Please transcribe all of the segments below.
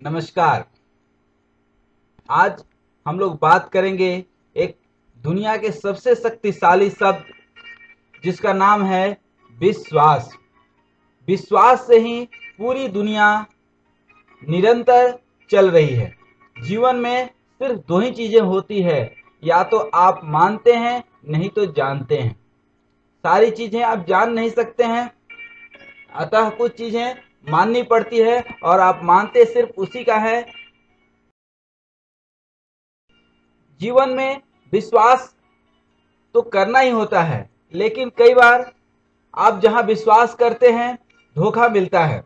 नमस्कार। आज हम लोग बात करेंगे एक दुनिया के सबसे शक्तिशाली शब्द जिसका नाम है विश्वास। विश्वास से ही पूरी दुनिया निरंतर चल रही है। जीवन में सिर्फ दो ही चीजें होती है, या तो आप मानते हैं नहीं तो जानते हैं। सारी चीजें आप जान नहीं सकते हैं, अतः कुछ चीजें माननी पड़ती है और आप मानते सिर्फ उसी का है। जीवन में विश्वास तो करना ही होता है, लेकिन कई बार आप जहां विश्वास करते हैं धोखा मिलता है।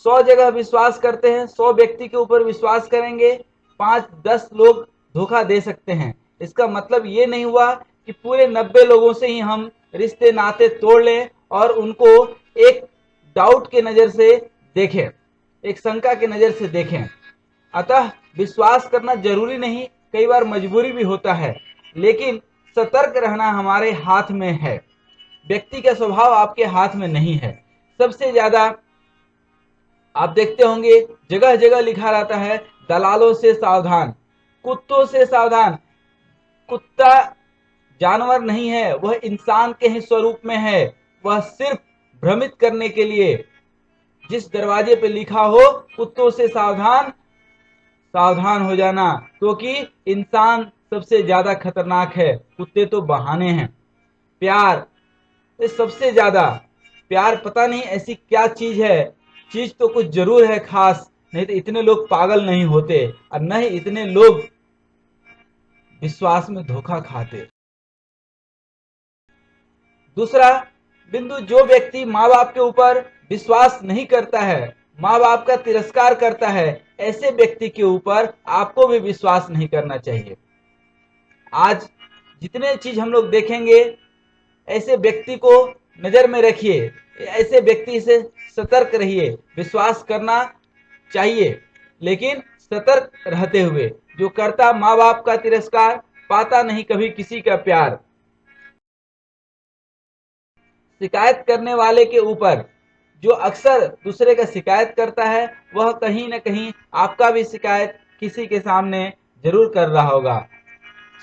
100 जगह विश्वास करते हैं, 100 व्यक्ति के ऊपर विश्वास करेंगे, 5-10 लोग धोखा दे सकते हैं। इसका मतलब ये नहीं हुआ कि पूरे 90 लोगों से ही हम रिश्ते नाते तोड़ लें और उनको एक डाउट के नजर से देखें, एक शंका के नजर से देखें। अतः विश्वास करना जरूरी नहीं, कई बार मजबूरी भी होता है, लेकिन सतर्क रहना हमारे हाथ में है। व्यक्ति का स्वभाव आपके हाथ में नहीं है। सबसे ज्यादा आप देखते होंगे जगह जगह लिखा रहता है दलालों से सावधान, कुत्तों से सावधान। कुत्ता जानवर नहीं है, वह इंसान के ही स्वरूप में है। वह सिर्फ भ्रमित करने के लिए, जिस दरवाजे पे लिखा हो कुत्तों से सावधान, सावधान हो जाना, क्योंकि इंसान सबसे ज्यादा खतरनाक है, कुत्ते तो बहाने हैं। प्यार, ये सबसे ज्यादा प्यार पता नहीं ऐसी क्या चीज है। चीज तो कुछ जरूर है खास, नहीं तो इतने लोग पागल नहीं होते और न ही इतने लोग विश्वास में धोखा खाते। दूसरा बिंदु, जो व्यक्ति माँ बाप के ऊपर विश्वास नहीं करता है, माँ बाप का तिरस्कार करता है, ऐसे व्यक्ति के ऊपर आपको भी विश्वास नहीं करना चाहिए। आज जितने चीज हम लोग देखेंगे, ऐसे व्यक्ति को नजर में रखिए, ऐसे व्यक्ति से सतर्क रहिए। विश्वास करना चाहिए लेकिन सतर्क रहते हुए। जो करता माँ बाप का तिरस्कार, पाता नहीं कभी किसी का प्यार। शिकायत करने वाले के ऊपर, जो अक्सर दूसरे का शिकायत करता है, वह कहीं न कहीं आपका भी शिकायत किसी के सामने जरूर कर रहा होगा।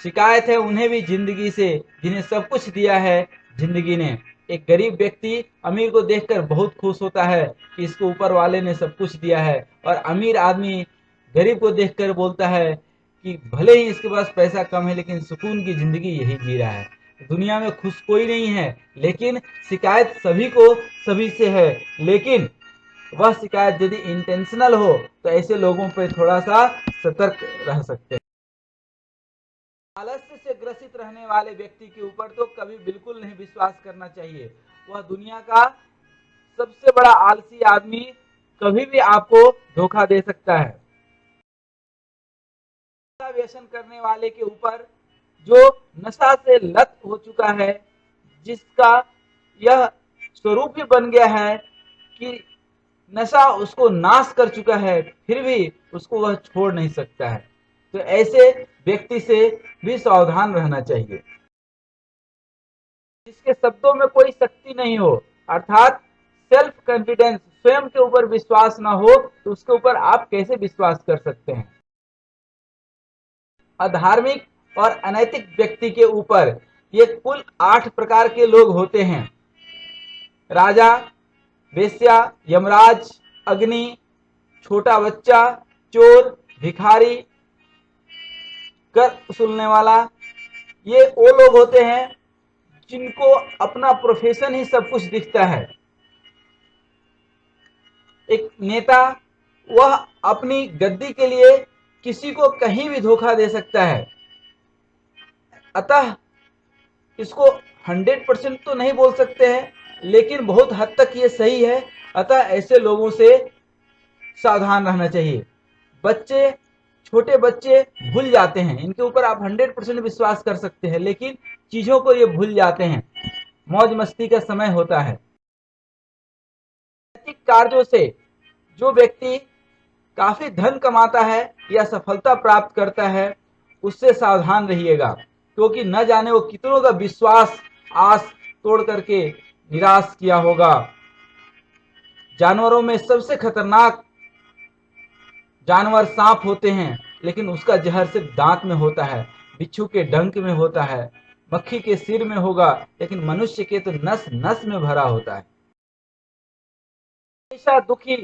शिकायत है उन्हें भी जिंदगी से, जिन्हें सब कुछ दिया है जिंदगी ने। एक गरीब व्यक्ति अमीर को देखकर बहुत खुश होता है कि इसको ऊपर वाले ने सब कुछ दिया है, और अमीर आदमी गरीब को देखकर बोलता है कि भले ही इसके पास पैसा कम है लेकिन सुकून की जिंदगी यही जी रहा है। दुनिया में खुश कोई नहीं है, लेकिन शिकायत सभी को सभी से है। लेकिन वह शिकायत यदि इंटेंशनल हो तो ऐसे लोगों पर थोड़ा सा सतर्क रह सकते हैं। आलस्य से ग्रसित रहने वाले व्यक्ति के ऊपर तो कभी बिल्कुल नहीं विश्वास करना चाहिए। वह दुनिया का सबसे बड़ा आलसी आदमी कभी भी आपको धोखा दे सकता है। व्यसन करने वाले के ऊपर, जो नशा से लत हो चुका है, जिसका यह स्वरूप ही बन गया है कि नशा उसको नाश कर चुका है, फिर भी उसको वह छोड़ नहीं सकता है, तो ऐसे व्यक्ति से भी सावधान रहना चाहिए। जिसके शब्दों में कोई शक्ति नहीं हो, अर्थात सेल्फ कॉन्फिडेंस, स्वयं के ऊपर विश्वास ना हो, तो उसके ऊपर आप कैसे विश्वास कर सकते हैं। अधार्मिक और अनैतिक व्यक्ति के ऊपर, ये कुल 8 प्रकार के लोग होते हैं। राजा, वेश्या, यमराज, अग्नि, छोटा बच्चा, चोर, भिखारी, कर वसूलने वाला। ये वो लोग होते हैं जिनको अपना प्रोफेशन ही सब कुछ दिखता है। एक नेता, वह अपनी गद्दी के लिए किसी को कहीं भी धोखा दे सकता है। अतः इसको 100% तो नहीं बोल सकते हैं, लेकिन बहुत हद तक ये सही है। अतः ऐसे लोगों से सावधान रहना चाहिए। बच्चे, छोटे बच्चे भूल जाते हैं, इनके ऊपर आप 100% विश्वास कर सकते हैं, लेकिन चीजों को ये भूल जाते हैं। मौज मस्ती का समय होता है। नैतिक कार्यों से जो व्यक्ति काफी धन कमाता है या सफलता प्राप्त करता है, उससे सावधान रहिएगा, क्योंकि न जाने वो कितनों का विश्वास आस तोड़ करके निराश किया होगा। जानवरों में सबसे खतरनाक जानवर सांप होते हैं लेकिन उसका जहर सिर्फ दांत में होता है, बिच्छू के डंक में होता है, मक्खी के सिर में होगा लेकिन मनुष्य के तो नस नस में भरा होता है। हमेशा दुखी,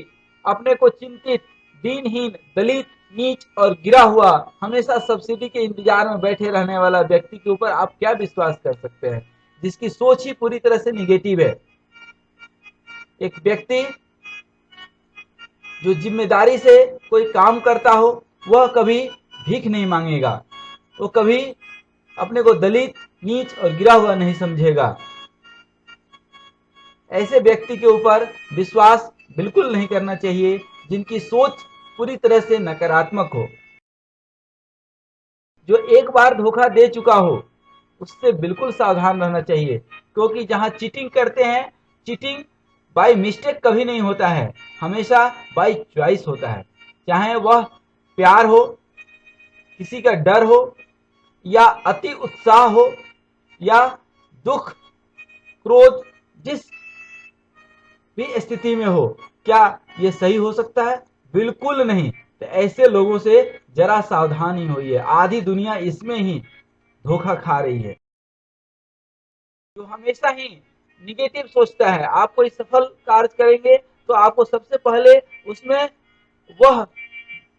अपने को चिंतित, दीनहीन, दलित, नीच और गिरा हुआ, हमेशा सब्सिडी के इंतजार में बैठे रहने वाला व्यक्ति के ऊपर आप क्या विश्वास कर सकते हैं, जिसकी सोच ही पूरी तरह से निगेटिव है। एक व्यक्ति जो जिम्मेदारी से कोई काम करता हो वह कभी भीख नहीं मांगेगा, वो कभी अपने को दलित, नीच और गिरा हुआ नहीं समझेगा। ऐसे व्यक्ति के ऊपर विश्वास बिल्कुल नहीं करना चाहिए जिनकी सोच पूरी तरह से नकारात्मक हो। जो एक बार धोखा दे चुका हो उससे बिल्कुल सावधान रहना चाहिए, क्योंकि जहां चीटिंग करते हैं, चीटिंग बाय मिस्टेक कभी नहीं होता है, हमेशा बाय चॉइस होता है। चाहे वह प्यार हो, किसी का डर हो, या अति उत्साह हो, या दुख, क्रोध, जिस भी स्थिति में हो, क्या ये सही हो सकता है? बिल्कुल नहीं। तो ऐसे लोगों से जरा सावधान ही होइए, आधी दुनिया इसमें ही धोखा खा रही है। जो हमेशा ही निगेटिव सोचता है, आप कोई सफल कार्य करेंगे तो आपको सबसे पहले उसमें वह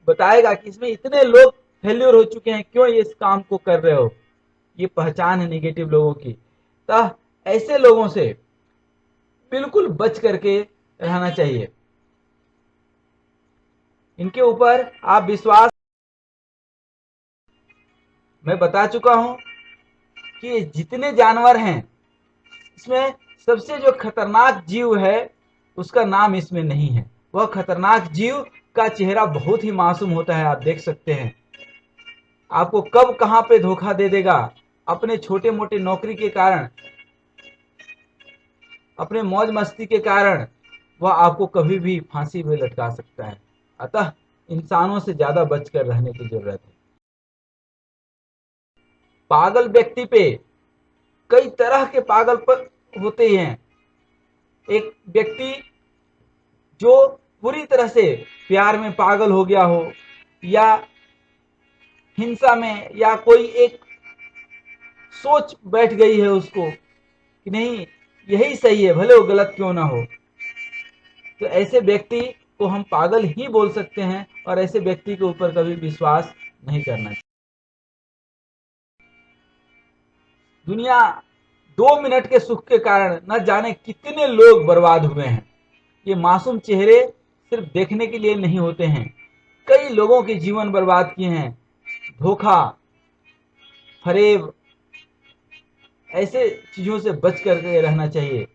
बताएगा कि इसमें इतने लोग फेल्यूर हो चुके हैं, क्यों ये इस काम को कर रहे हो। ये पहचान है निगेटिव लोगों की। तो ऐसे लोगों से बिल्कुल बच करके रहना चाहिए। इनके ऊपर आप विश्वास, मैं बता चुका हूं कि जितने जानवर हैं इसमें सबसे जो खतरनाक जीव है उसका नाम इसमें नहीं है। वह खतरनाक जीव का चेहरा बहुत ही मासूम होता है, आप देख सकते हैं। आपको कब कहां पे धोखा दे देगा, अपने छोटे मोटे नौकरी के कारण, अपने मौज मस्ती के कारण वह आपको कभी भी फांसी पे लटका सकता है। अतः इंसानों से ज्यादा बचकर रहने की जरूरत है। पागल व्यक्ति पे कई तरह के पागल पर होते हैं। एक व्यक्ति जो पूरी तरह से प्यार में पागल हो गया हो, या हिंसा में, या कोई एक सोच बैठ गई है उसको कि नहीं यही सही है भले वो गलत क्यों ना हो, तो ऐसे व्यक्ति को हम पागल ही बोल सकते हैं और ऐसे व्यक्ति के ऊपर कभी विश्वास नहीं करना चाहिए। दुनिया 2 मिनट के सुख के कारण न जाने कितने लोग बर्बाद हुए हैं। ये मासूम चेहरे सिर्फ देखने के लिए नहीं होते हैं, कई लोगों के जीवन बर्बाद किए हैं। धोखा, फरेब, ऐसे चीजों से बच करके रहना चाहिए।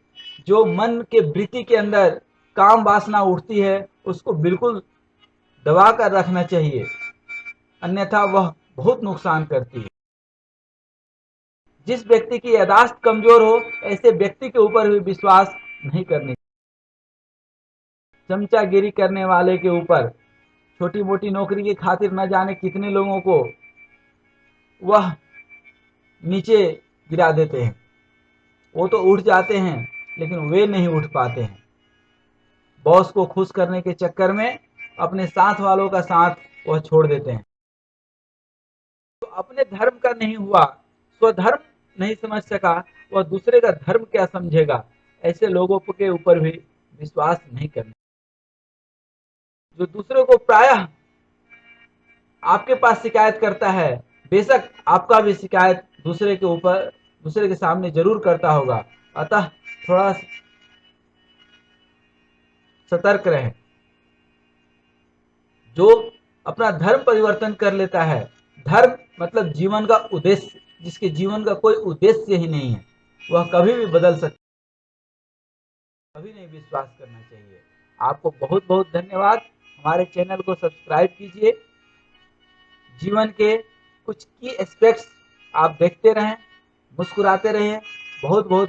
जो मन के वृत्ति के अंदर काम वासना उठती है उसको बिल्कुल दबा कर रखना चाहिए, अन्यथा वह बहुत नुकसान करती है। जिस व्यक्ति की यादाश्त कमजोर हो ऐसे व्यक्ति के ऊपर भी विश्वास नहीं करनी। चमचागिरी करने वाले के ऊपर, छोटी मोटी नौकरी की खातिर न जाने कितने लोगों को वह नीचे गिरा देते हैं। वो तो उठ जाते हैं लेकिन वे नहीं उठ पाते हैं। बॉस को खुश करने के चक्कर में अपने साथ वालों का साथ वह छोड़ देते हैं। तो अपने धर्म का नहीं हुआ, स्वधर्म नहीं समझ सका, वह दूसरे का धर्म क्या समझेगा। ऐसे लोगों के ऊपर भी विश्वास नहीं करना। जो दूसरे को प्रायः आपके पास शिकायत करता है, बेशक आपका भी शिकायत दूसरे के ऊपर, दूसरे के सामने जरूर करता होगा। अतः थोड़ा सतर्क रहें। जो अपना धर्म परिवर्तन कर लेता है, धर्म मतलब जीवन का उद्देश्य, जिसके जीवन का कोई उद्देश्य ही नहीं है, वह कभी भी बदल सकता है। कभी नहीं विश्वास करना चाहिए। आपको बहुत बहुत धन्यवाद। हमारे चैनल को सब्सक्राइब कीजिए। जीवन के कुछ की एस्पेक्ट्स आप देखते रहें, मुस्कुराते रहें। बहुत बहुत